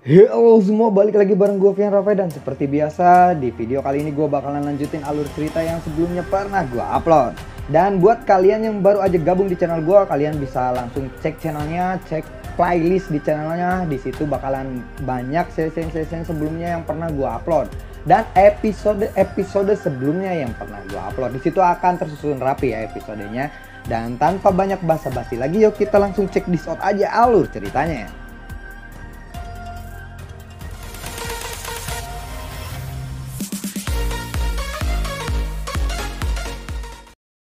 Halo semua, balik lagi bareng gue Vian Rafe. Dan seperti biasa di video kali ini gue bakalan lanjutin alur cerita yang sebelumnya pernah gue upload. Dan buat kalian yang baru aja gabung di channel gue, kalian bisa langsung cek channelnya, cek playlist di channelnya. Di situ bakalan banyak sesi-sesi sebelumnya yang pernah gue upload dan episode sebelumnya yang pernah gue upload. Di situ akan tersusun rapi ya episodenya. Dan tanpa banyak basa-basi lagi, yuk kita langsung cek di shot aja alur ceritanya.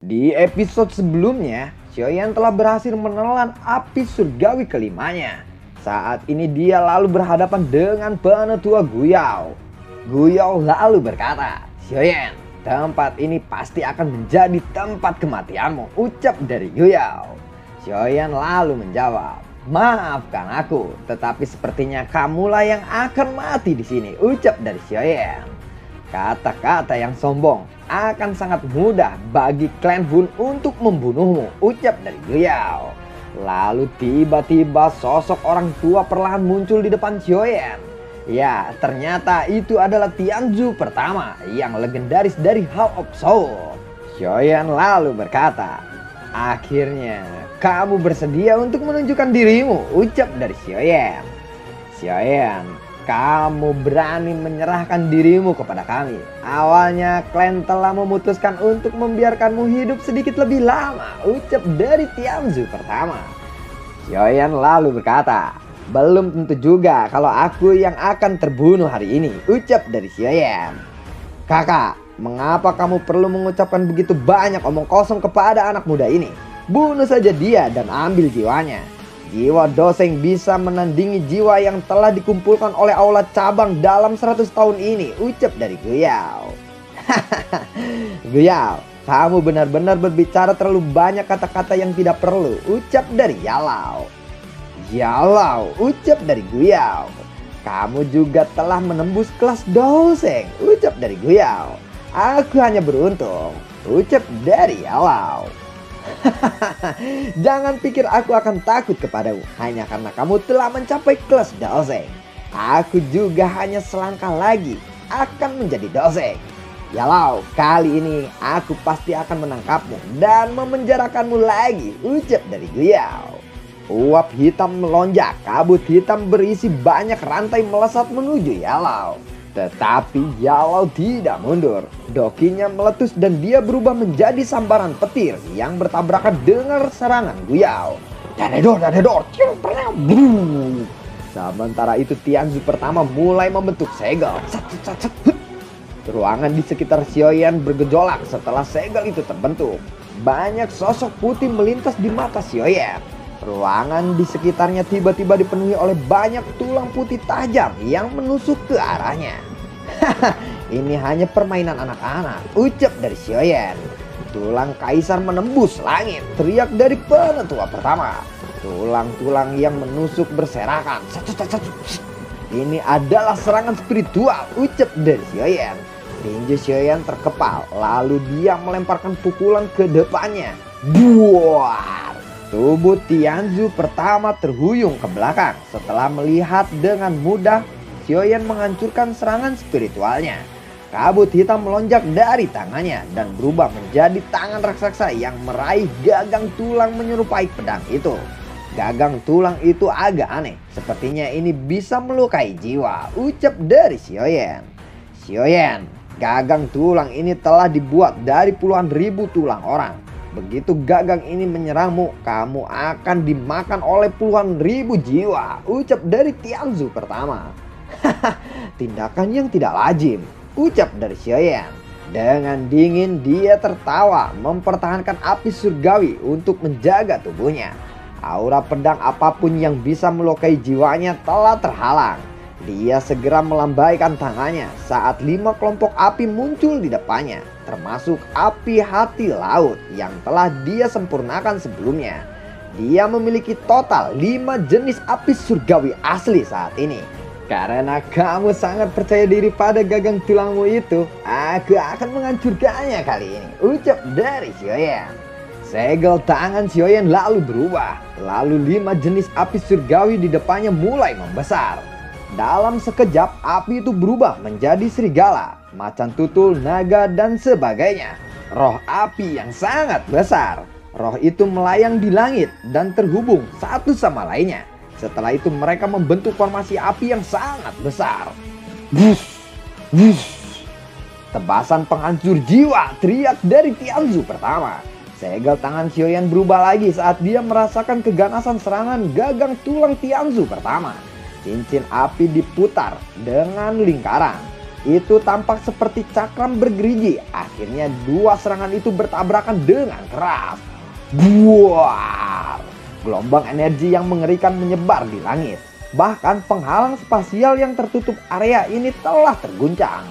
Di episode sebelumnya, Xiaoyan telah berhasil menelan api surgawi kelimanya. Saat ini dia lalu berhadapan dengan penetua Guyao. Guyao lalu berkata, "Xiaoyan, tempat ini pasti akan menjadi tempat kematianmu," ucap dari Guyao. Xiaoyan lalu menjawab, "Maafkan aku, tetapi sepertinya kamulah yang akan mati di sini," ucap dari Xiaoyan. "Kata-kata yang sombong, akan sangat mudah bagi klan Hun untuk membunuhmu," ucap dari Guyao. Lalu tiba-tiba sosok orang tua perlahan muncul di depan Xiaoyan. Ya, ternyata itu adalah Tianzu pertama yang legendaris dari Hall of Soul. Xiaoyan lalu berkata, "Akhirnya kamu bersedia untuk menunjukkan dirimu," ucap dari Xiaoyan. "Xiaoyan, kamu berani menyerahkan dirimu kepada kami. Awalnya klan telah memutuskan untuk membiarkanmu hidup sedikit lebih lama," ucap dari Tianzu pertama. Xiaoyan lalu berkata, "Belum tentu juga kalau aku yang akan terbunuh hari ini," ucap dari Xiaoyan. "Kakak, mengapa kamu perlu mengucapkan begitu banyak omong kosong kepada anak muda ini? Bunuh saja dia dan ambil jiwanya. Jiwa Doseng bisa menandingi jiwa yang telah dikumpulkan oleh aula cabang dalam 100 tahun ini," ucap dari Guyao. "Guyao, kamu benar-benar berbicara terlalu banyak kata-kata yang tidak perlu," ucap dari Yalau. "Yalau," ucap dari Guyao. "Kamu juga telah menembus kelas Doseng," ucap dari Guyao. "Aku hanya beruntung," ucap dari Yalau. "Jangan pikir aku akan takut kepadamu hanya karena kamu telah mencapai kelas Doseng. Aku juga hanya selangkah lagi akan menjadi Doseng. Yalau, kali ini aku pasti akan menangkapmu dan memenjarakanmu lagi," ucap dari Guyao. Uap hitam melonjak, kabut hitam berisi banyak rantai melesat menuju Yalau. Tetapi Yalau tidak mundur. Dokinya meletus dan dia berubah menjadi sambaran petir yang bertabrakan dengan serangan Guyao. Dadedor, sementara itu Tianzu pertama mulai membentuk segel. Ruangan di sekitar Xiaoyan bergejolak setelah segel itu terbentuk. Banyak sosok putih melintas di mata Xiaoyan. Ruangan di sekitarnya tiba-tiba dipenuhi oleh banyak tulang putih tajam yang menusuk ke arahnya. "Ini hanya permainan anak-anak," ucap dari Xiaoyan. "Tulang kaisar menembus langit," teriak dari penetua pertama. Tulang-tulang yang menusuk berserakan. "Ini adalah serangan spiritual," ucap dari Xiaoyan. Tinju Xiaoyan terkepal, lalu dia melemparkan pukulan ke depannya. Buar! Tubuh Tianzu pertama terhuyung ke belakang setelah melihat dengan mudah Xiaoyan menghancurkan serangan spiritualnya. Kabut hitam melonjak dari tangannya dan berubah menjadi tangan raksasa yang meraih gagang tulang menyerupai pedang itu. Gagang tulang itu agak aneh, sepertinya ini bisa melukai jiwa, ucap dari Xiaoyan. "Xiaoyan, gagang tulang ini telah dibuat dari puluhan ribu tulang orang. Begitu gagang ini menyerangmu, kamu akan dimakan oleh puluhan ribu jiwa," ucap dari Tianzu pertama. "Tindakan yang tidak lazim," ucap dari Xiaoyan. Dengan dingin dia tertawa, mempertahankan api surgawi untuk menjaga tubuhnya. Aura pedang apapun yang bisa melukai jiwanya telah terhalang. Dia segera melambaikan tangannya saat 5 kelompok api muncul di depannya, termasuk api hati laut yang telah dia sempurnakan sebelumnya. Dia memiliki total 5 jenis api surgawi asli saat ini. "Karena kamu sangat percaya diri pada gagang tulangmu itu, aku akan menghancurkannya kali ini," ucap dari Xiaoyan. Segel tangan Xiaoyan lalu berubah. Lalu 5 jenis api surgawi di depannya mulai membesar. Dalam sekejap, api itu berubah menjadi serigala, macan tutul, naga, dan sebagainya. Roh api yang sangat besar. Roh itu melayang di langit dan terhubung satu sama lainnya. Setelah itu mereka membentuk formasi api yang sangat besar. Wush, wush. Tebasan penghancur jiwa, teriak dari Tianzu pertama. Segel tangan Xiaoyan berubah lagi saat dia merasakan keganasan serangan gagang tulang Tianzu pertama. Cincin api diputar dengan lingkaran. Itu tampak seperti cakram bergerigi. Akhirnya dua serangan itu bertabrakan dengan keras. Buar! Gelombang energi yang mengerikan menyebar di langit. Bahkan penghalang spasial yang tertutup area ini telah terguncang.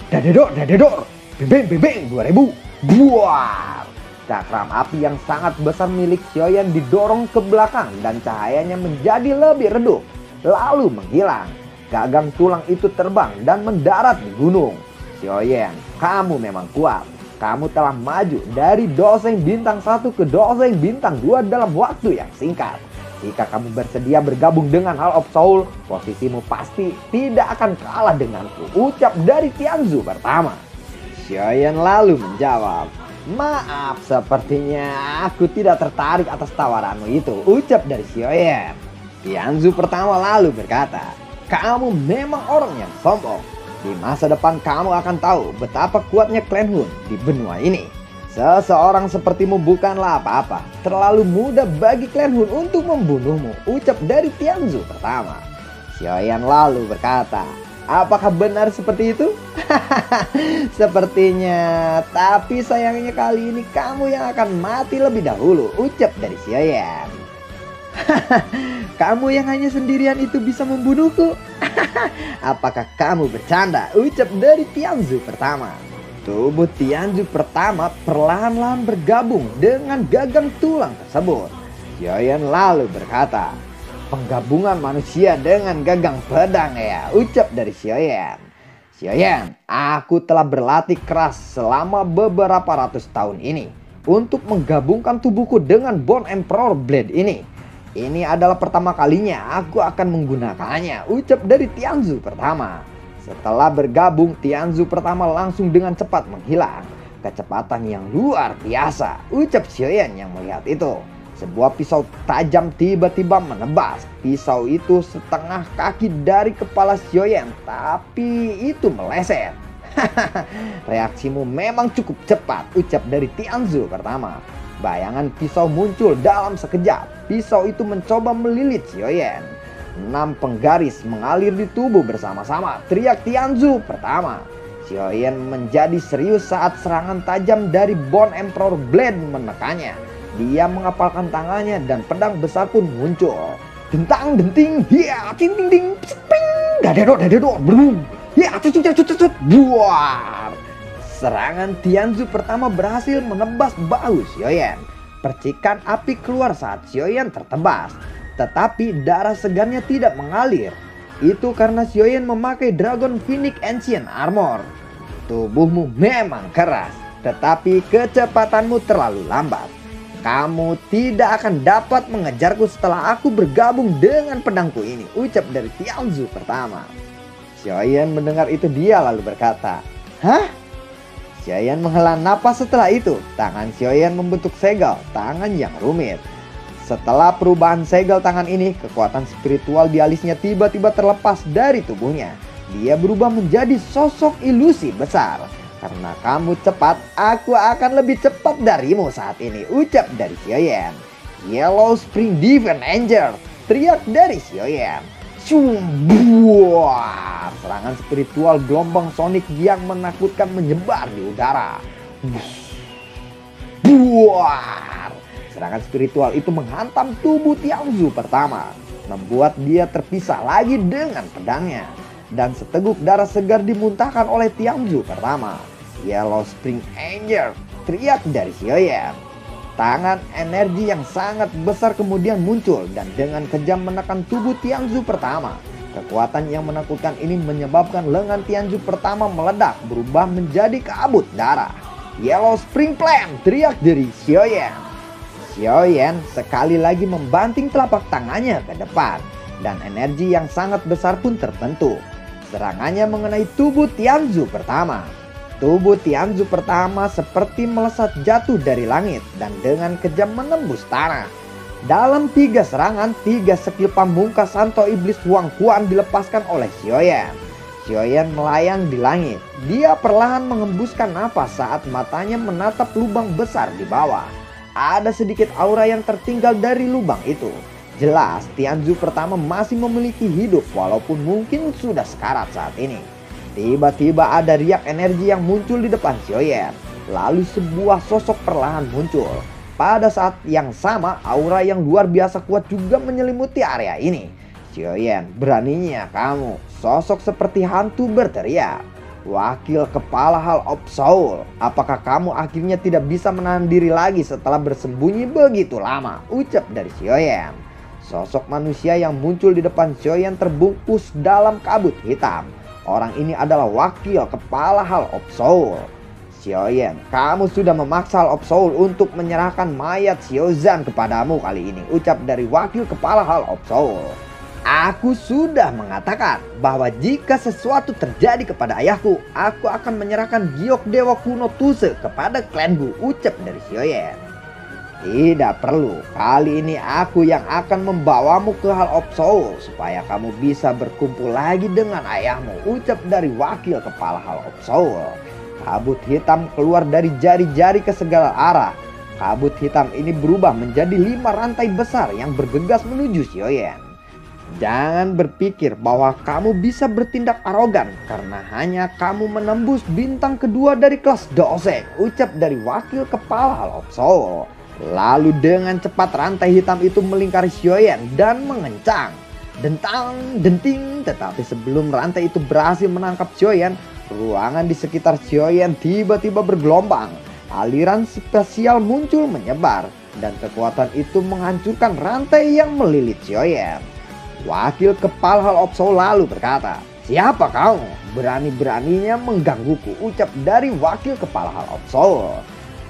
Dadedor, dadedor! Bebeng, bebeng 2000! Buar! Cakram api yang sangat besar milik Xiaoyan didorong ke belakang dan cahayanya menjadi lebih redup. Lalu menghilang. Gagang tulang itu terbang dan mendarat di gunung. Xiaoyan, kamu memang kuat. Kamu telah maju dari Doseng bintang 1 ke Doseng bintang 2 dalam waktu yang singkat. Jika kamu bersedia bergabung dengan Hall of Soul, posisimu pasti tidak akan kalah denganku, ucap dari Tianzu pertama. Xiaoyan lalu menjawab, maaf, sepertinya aku tidak tertarik atas tawaranmu itu, ucap dari Xiaoyan. Tianzu pertama lalu berkata, kamu memang orang yang sombong. Di masa depan kamu akan tahu betapa kuatnya klan Hun di benua ini. Seseorang sepertimu bukanlah apa-apa. Terlalu mudah bagi klan Hun untuk membunuhmu, ucap dari Tianzu pertama. Xiaoyan lalu berkata, apakah benar seperti itu? Sepertinya, tapi sayangnya kali ini kamu yang akan mati lebih dahulu, ucap dari Xiaoyan. Kamu yang hanya sendirian itu bisa membunuhku? Apakah kamu bercanda? Ucap dari Tianzu pertama. Tubuh Tianzu pertama perlahan-lahan bergabung dengan gagang tulang tersebut. Xiaoyan lalu berkata, penggabungan manusia dengan gagang pedang ya, ucap dari Xiaoyan. Xiaoyan, aku telah berlatih keras selama beberapa ratus tahun ini untuk menggabungkan tubuhku dengan Bone Emperor Blade ini. Ini adalah pertama kalinya aku akan menggunakannya, ucap dari Tianzu pertama. Setelah bergabung, Tianzu pertama langsung dengan cepat menghilang. Kecepatan yang luar biasa, ucap Xiaoyan yang melihat itu. Sebuah pisau tajam tiba-tiba menebas. Pisau itu setengah kaki dari kepala Xiaoyan, tapi itu meleset. Reaksimu memang cukup cepat, ucap dari Tianzu pertama. Bayangan pisau muncul dalam sekejap. Pisau itu mencoba melilit Xiaoyan. 6 penggaris mengalir di tubuh bersama-sama, teriak Tianzu pertama. Xiaoyan menjadi serius saat serangan tajam dari Bone Emperor Blade menekannya. Dia mengepalkan tangannya dan pedang besar pun muncul. Dentang denting, ya, ting ting ting, ping, dadedor dadedor, blum, ya, cut cut cut cut, buar. Serangan Tianzu pertama berhasil menebas bahu Xiaoyan. Percikan api keluar saat Xiaoyan tertebas. Tetapi darah segarnya tidak mengalir. Itu karena Xiaoyan memakai Dragon Phoenix Ancient Armor. Tubuhmu memang keras, tetapi kecepatanmu terlalu lambat. Kamu tidak akan dapat mengejarku setelah aku bergabung dengan pedangku ini, ucap dari Tianzu pertama. Xiaoyan mendengar itu dia lalu berkata, hah? Xiaoyan menghela napas setelah itu. Tangan Xiaoyan membentuk segel tangan yang rumit. Setelah perubahan segel tangan ini, kekuatan spiritual di alisnya tiba-tiba terlepas dari tubuhnya. Dia berubah menjadi sosok ilusi besar. Karena kamu cepat, aku akan lebih cepat darimu saat ini, ucap dari Xiaoyan. Yellow Spring Divine Angel, teriak dari Xiaoyan. Buar! Serangan spiritual gelombang sonik yang menakutkan menyebar di udara. Buar! Serangan spiritual itu menghantam tubuh Tianzu pertama, membuat dia terpisah lagi dengan pedangnya. Dan seteguk darah segar dimuntahkan oleh Tianzu pertama. Yellow Spring Angel, teriak dari Xiaoyan. Tangan energi yang sangat besar kemudian muncul dan dengan kejam menekan tubuh Tianzu pertama. Kekuatan yang menakutkan ini menyebabkan lengan Tianzu pertama meledak berubah menjadi kabut darah. Yellow Spring Flame, teriak dari Xiaoyan. Xiaoyan sekali lagi membanting telapak tangannya ke depan. dan energi yang sangat besar pun terbentuk. Serangannya mengenai tubuh Tianzu pertama. Tubuh Tianzu pertama seperti melesat jatuh dari langit dan dengan kejam menembus tanah. Dalam 3 serangan, 3 skill pamungkas Santo Iblis Huang Quan dilepaskan oleh Xiaoyan. Xiaoyan melayang di langit. Dia perlahan mengembuskan napas saat matanya menatap lubang besar di bawah. Ada sedikit aura yang tertinggal dari lubang itu. Jelas Tianzu pertama masih memiliki hidup walaupun mungkin sudah sekarat saat ini. Tiba-tiba ada riak energi yang muncul di depan Xiaoyan. Lalu sebuah sosok perlahan muncul. Pada saat yang sama, aura yang luar biasa kuat juga menyelimuti area ini. Xiaoyan, beraninya kamu. Sosok seperti hantu berteriak. Wakil kepala Hall of Soul, apakah kamu akhirnya tidak bisa menahan diri lagi setelah bersembunyi begitu lama? Ucap dari Xiaoyan. Sosok manusia yang muncul di depan Xiaoyan terbungkus dalam kabut hitam. Orang ini adalah wakil kepala Hall of Soul. Xiaoyan, kamu sudah memaksa Hall of Soul untuk menyerahkan mayat Xiaozan kepadamu kali ini. Ucap dari wakil kepala Hall of Soul. Aku sudah mengatakan bahwa jika sesuatu terjadi kepada ayahku, aku akan menyerahkan giok dewa kuno Tuse kepada klanku. Ucap dari Xiaoyan. Tidak perlu, kali ini aku yang akan membawamu ke Hall of Soul supaya kamu bisa berkumpul lagi dengan ayahmu. Ucap dari wakil kepala Hall of Soul. Kabut hitam keluar dari jari-jari ke segala arah. Kabut hitam ini berubah menjadi 5 rantai besar yang bergegas menuju Xiaoyan. Jangan berpikir bahwa kamu bisa bertindak arogan karena hanya kamu menembus bintang kedua dari kelas Dosek. Ucap dari wakil kepala Hall of Soul. Lalu dengan cepat rantai hitam itu melingkari Xiaoyan dan mengencang. Dentang, denting, tetapi sebelum rantai itu berhasil menangkap Xiaoyan, ruangan di sekitar Xiaoyan tiba-tiba bergelombang. Aliran spesial muncul menyebar dan kekuatan itu menghancurkan rantai yang melilit Xiaoyan. Wakil kepala Hall of Soul lalu berkata, "Siapa kamu? Berani-beraninya menggangguku," ucap dari wakil kepala Hall of Soul.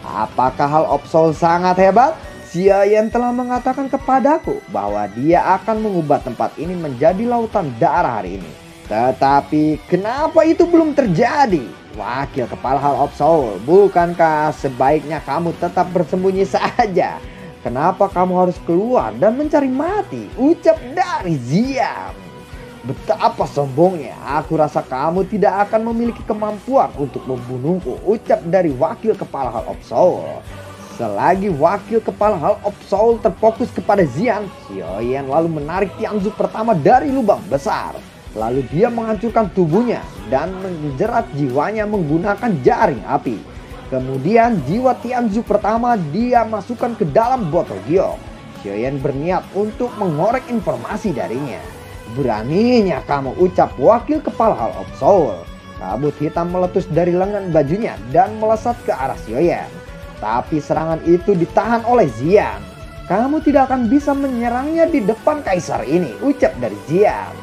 Apakah Hall of Soul sangat hebat? Xiaoyan telah mengatakan kepadaku bahwa dia akan mengubah tempat ini menjadi lautan darah hari ini. Tetapi kenapa itu belum terjadi? Wakil kepala Hall of Soul, bukankah sebaiknya kamu tetap bersembunyi saja? Kenapa kamu harus keluar dan mencari mati? Ucap dari Xian. Betapa sombongnya, aku rasa kamu tidak akan memiliki kemampuan untuk membunuhku. Ucap dari wakil kepala Hall of Soul. Selagi wakil kepala Hall of Soul terfokus kepada Xian, Xiaoyan lalu menarik Tianzu pertama dari lubang besar. Lalu dia menghancurkan tubuhnya dan menjerat jiwanya menggunakan jaring api. Kemudian jiwa Tianzu pertama dia masukkan ke dalam botol giok. Xiaoyan berniat untuk mengorek informasi darinya. Beraninya kamu, ucap wakil kepala Hall of Soul. Kabut hitam meletus dari lengan bajunya dan melesat ke arah Xiaoyan. Tapi serangan itu ditahan oleh Xian. Kamu tidak akan bisa menyerangnya di depan kaisar ini, ucap dari Xian.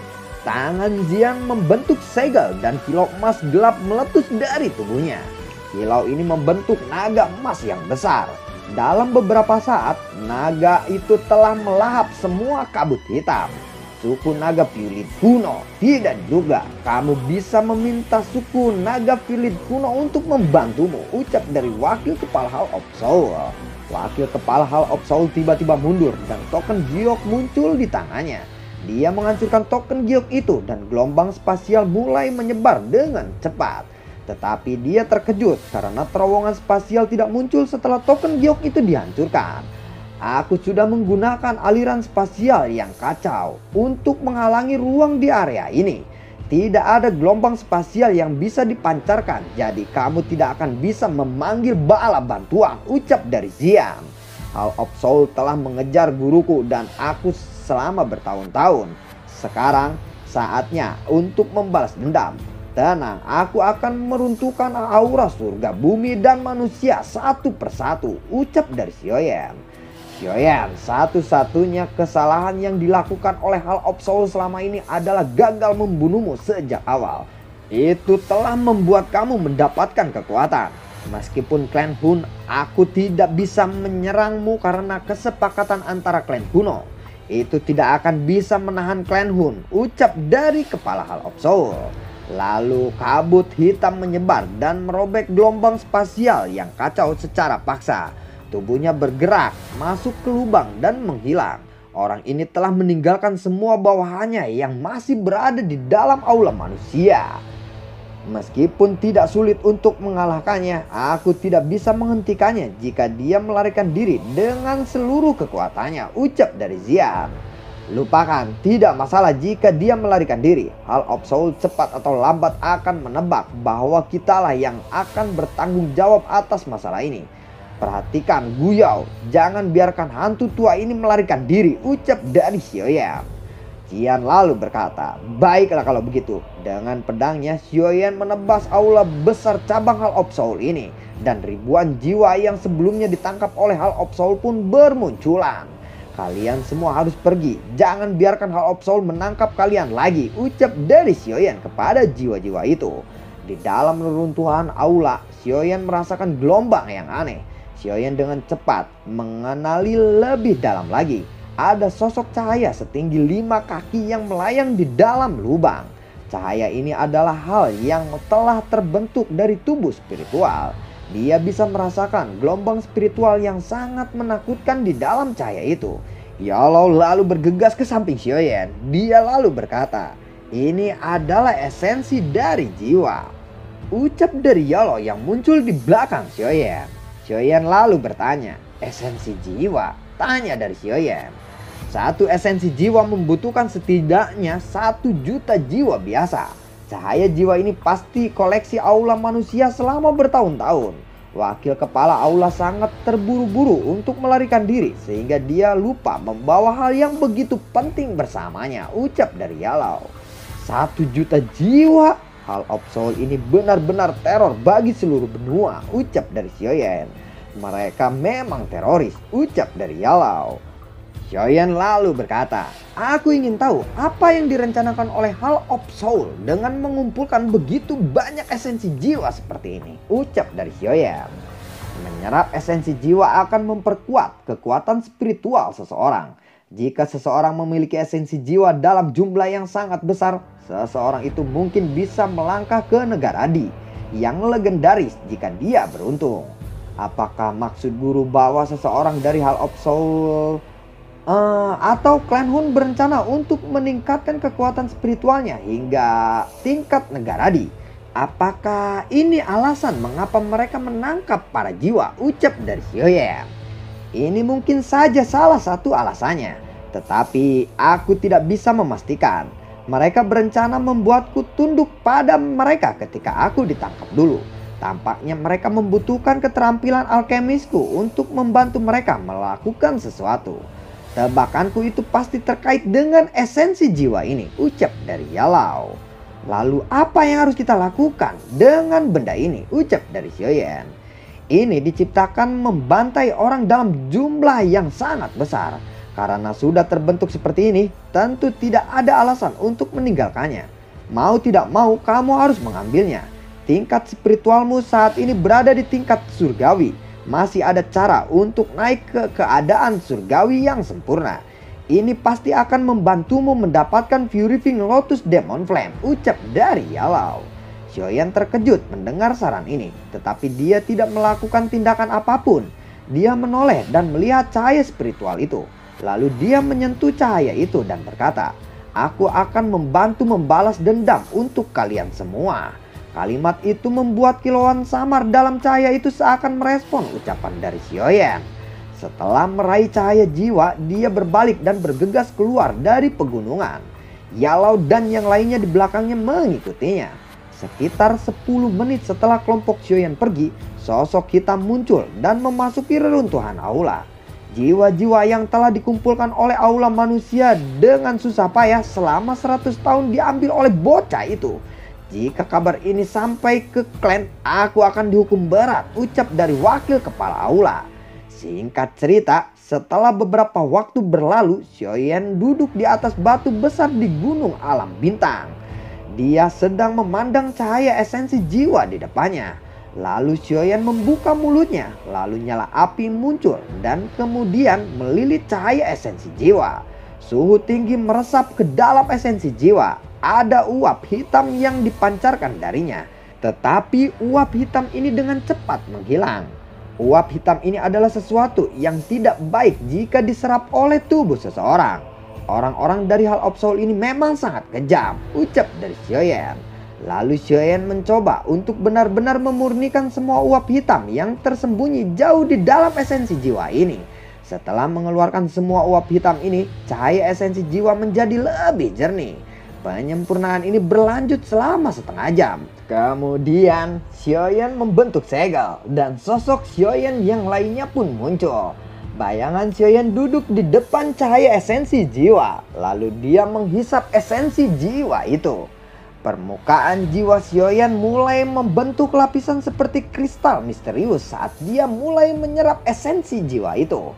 Tangan Xian membentuk segel dan kilau emas gelap meletus dari tubuhnya. Kilau ini membentuk naga emas yang besar. Dalam beberapa saat, naga itu telah melahap semua kabut hitam. Suku naga Philid kuno, tidak juga kamu bisa meminta suku naga Philid kuno untuk membantumu, ucap dari wakil kepala Hall of Soul. Wakil kepala Hall of Soul tiba-tiba mundur dan token giok muncul di tangannya. Dia menghancurkan token giok itu dan gelombang spasial mulai menyebar dengan cepat. Tetapi dia terkejut karena terowongan spasial tidak muncul setelah token giok itu dihancurkan. Aku sudah menggunakan aliran spasial yang kacau untuk menghalangi ruang di area ini. Tidak ada gelombang spasial yang bisa dipancarkan, jadi kamu tidak akan bisa memanggil bala bantuan, ucap dari Xian. Hall of Soul telah mengejar guruku dan aku selama bertahun-tahun. Sekarang saatnya untuk membalas dendam. Tenang, aku akan meruntuhkan aura surga, bumi, dan manusia satu persatu, ucap dari Xiaoyan. Xiaoyan, satu-satunya kesalahan yang dilakukan oleh Hall of Soul selama ini adalah gagal membunuhmu sejak awal. Itu telah membuat kamu mendapatkan kekuatan. Meskipun klan Hun, aku tidak bisa menyerangmu karena kesepakatan antara klan kuno. Itu tidak akan bisa menahan Clan Hun, ucap dari kepala Hall of Soul. Lalu kabut hitam menyebar dan merobek gelombang spasial yang kacau secara paksa. Tubuhnya bergerak, masuk ke lubang dan menghilang. Orang ini telah meninggalkan semua bawahannya yang masih berada di dalam aula manusia. Meskipun tidak sulit untuk mengalahkannya, aku tidak bisa menghentikannya jika dia melarikan diri dengan seluruh kekuatannya, ucap dari Xian. Lupakan, tidak masalah jika dia melarikan diri. Hall of Soul cepat atau lambat akan menebak bahwa kitalah yang akan bertanggung jawab atas masalah ini. Perhatikan Guyao, jangan biarkan hantu tua ini melarikan diri, ucap dari Xiaoyan. Xian lalu berkata, baiklah kalau begitu. Dengan pedangnya, Xiaoyan menebas aula besar cabang Hall of Soul ini. Dan ribuan jiwa yang sebelumnya ditangkap oleh Hall of Soul pun bermunculan. Kalian semua harus pergi, jangan biarkan Hall of Soul menangkap kalian lagi, ucap dari Xiaoyan kepada jiwa-jiwa itu. Di dalam reruntuhan aula, Xiaoyan merasakan gelombang yang aneh. Xiaoyan dengan cepat mengenali lebih dalam lagi. Ada sosok cahaya setinggi 5 kaki yang melayang di dalam lubang. Cahaya ini adalah hal yang telah terbentuk dari tubuh spiritual. Dia bisa merasakan gelombang spiritual yang sangat menakutkan di dalam cahaya itu. Yalo lalu bergegas ke samping Xiaoyan. Dia lalu berkata, ini adalah esensi dari jiwa, ucap dari Yalo yang muncul di belakang Xiaoyan. Xiaoyan lalu bertanya, esensi jiwa? Tanya dari Xiaoyan. Satu esensi jiwa membutuhkan setidaknya 1 juta jiwa biasa. Cahaya jiwa ini pasti koleksi aula manusia selama bertahun-tahun. Wakil kepala aula sangat terburu-buru untuk melarikan diri sehingga dia lupa membawa hal yang begitu penting bersamanya, ucap dari Yalau. 1 juta jiwa? Hall of Soul ini benar-benar teror bagi seluruh benua, ucap dari Xiaoyan. Mereka memang teroris, ucap dari Yalau. Xiaoyan lalu berkata, aku ingin tahu apa yang direncanakan oleh Hall of Soul dengan mengumpulkan begitu banyak esensi jiwa seperti ini, ucap dari Xiaoyan. Menyerap esensi jiwa akan memperkuat kekuatan spiritual seseorang. Jika seseorang memiliki esensi jiwa dalam jumlah yang sangat besar, seseorang itu mungkin bisa melangkah ke negara Di yang legendaris jika dia beruntung. Apakah maksud guru bahwa seseorang dari Hall of Soul atau Clan Hun berencana untuk meningkatkan kekuatan spiritualnya hingga tingkat negara Di? Apakah ini alasan mengapa mereka menangkap para jiwa, ucap dari Xiaoyan. Ini mungkin saja salah satu alasannya, tetapi aku tidak bisa memastikan. Mereka berencana membuatku tunduk pada mereka ketika aku ditangkap dulu. Tampaknya mereka membutuhkan keterampilan alkemisku untuk membantu mereka melakukan sesuatu. Tebakanku itu pasti terkait dengan esensi jiwa ini, ucap dari Yalau. Lalu apa yang harus kita lakukan dengan benda ini, ucap dari Xiaoyan. Ini diciptakan membantai orang dalam jumlah yang sangat besar. Karena sudah terbentuk seperti ini, tentu tidak ada alasan untuk meninggalkannya. Mau tidak mau kamu harus mengambilnya. Tingkat spiritualmu saat ini berada di tingkat surgawi. Masih ada cara untuk naik ke keadaan surgawi yang sempurna. Ini pasti akan membantumu mendapatkan Purifying Lotus Demon Flame, ucap dari Yalau. Xiaoyan terkejut mendengar saran ini, tetapi dia tidak melakukan tindakan apapun. Dia menoleh dan melihat cahaya spiritual itu. Lalu dia menyentuh cahaya itu dan berkata, aku akan membantu membalas dendam untuk kalian semua. Kalimat itu membuat kilauan samar dalam cahaya itu seakan merespon ucapan dari Xiaoyan. Setelah meraih cahaya jiwa, dia berbalik dan bergegas keluar dari pegunungan. Yalau dan yang lainnya di belakangnya mengikutinya. Sekitar 10 menit setelah kelompok Xiaoyan pergi, sosok hitam muncul dan memasuki reruntuhan aula. Jiwa-jiwa yang telah dikumpulkan oleh aula manusia dengan susah payah selama 100 tahun diambil oleh bocah itu. Jika kabar ini sampai ke klan, aku akan dihukum berat, ucap dari wakil kepala aula. Singkat cerita, setelah beberapa waktu berlalu, Xiaoyan duduk di atas batu besar di gunung alam bintang. Dia sedang memandang cahaya esensi jiwa di depannya. Lalu Xiaoyan membuka mulutnya, lalu nyala api muncul dan kemudian melilit cahaya esensi jiwa. Suhu tinggi meresap ke dalam esensi jiwa. Ada uap hitam yang dipancarkan darinya. Tetapi uap hitam ini dengan cepat menghilang. Uap hitam ini adalah sesuatu yang tidak baik jika diserap oleh tubuh seseorang. Orang-orang dari Hall of Soul ini memang sangat kejam, ucap dari Xiaoyan. Lalu Xiaoyan mencoba untuk benar-benar memurnikan semua uap hitam yang tersembunyi jauh di dalam esensi jiwa ini. Setelah mengeluarkan semua uap hitam ini, cahaya esensi jiwa menjadi lebih jernih. Penyempurnaan ini berlanjut selama setengah jam. Kemudian Xiaoyan membentuk segel dan sosok Xiaoyan yang lainnya pun muncul. Bayangan Xiaoyan duduk di depan cahaya esensi jiwa. Lalu dia menghisap esensi jiwa itu. Permukaan jiwa Xiaoyan mulai membentuk lapisan seperti kristal misterius saat dia mulai menyerap esensi jiwa itu.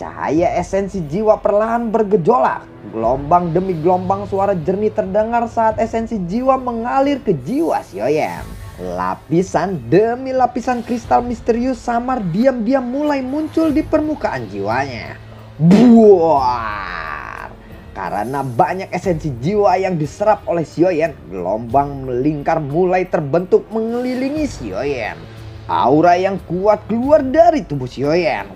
Cahaya esensi jiwa perlahan bergejolak. Gelombang demi gelombang suara jernih terdengar saat esensi jiwa mengalir ke jiwa Xiaoyan. Lapisan demi lapisan kristal misterius samar diam-diam mulai muncul di permukaan jiwanya. Buar! Karena banyak esensi jiwa yang diserap oleh Xiaoyan, gelombang melingkar mulai terbentuk mengelilingi Xiaoyan. Aura yang kuat keluar dari tubuh Xiaoyan.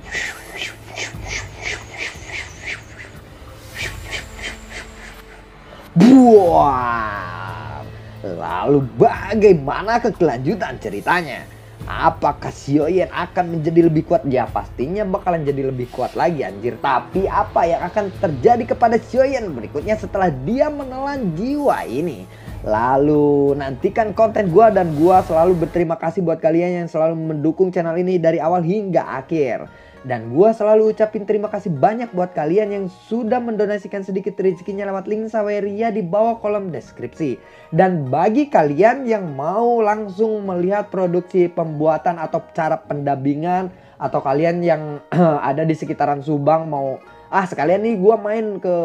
Buar! Lalu bagaimana kelanjutan ceritanya? Apakah Xiaoyan akan menjadi lebih kuat? Ya pastinya bakalan jadi lebih kuat lagi anjir. Tapi apa yang akan terjadi kepada Xiaoyan berikutnya setelah dia menelan jiwa ini? Lalu nantikan konten gua, dan gua selalu berterima kasih buat kalian yang selalu mendukung channel ini dari awal hingga akhir. Dan gua selalu ucapin terima kasih banyak buat kalian yang sudah mendonasikan sedikit rezekinya lewat link Saweria di bawah kolom deskripsi. Dan bagi kalian yang mau langsung melihat produksi pembuatan atau cara pendabingan, atau kalian yang ada di sekitaran Subang mau sekalian nih gua main ke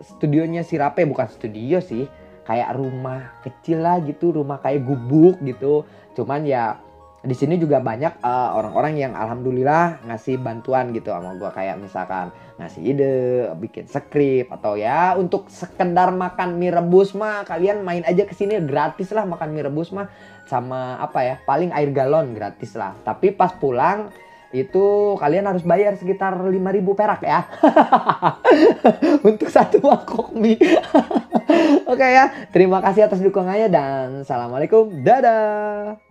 studionya si Rape, bukan studio sih, kayak rumah kecil lah gitu, rumah kayak gubuk gitu. Cuman ya di sini juga banyak orang-orang yang alhamdulillah ngasih bantuan gitu sama gue, kayak misalkan ngasih ide, bikin skrip, atau ya untuk sekedar makan mie rebus mah kalian main aja ke sini gratis lah, makan mie rebus mah sama apa ya, paling air galon gratis lah. Tapi pas pulang itu kalian harus bayar sekitar 5.000 perak ya. Untuk satu mangkok mie. Oke ya, terima kasih atas dukungannya dan assalamualaikum, dadah.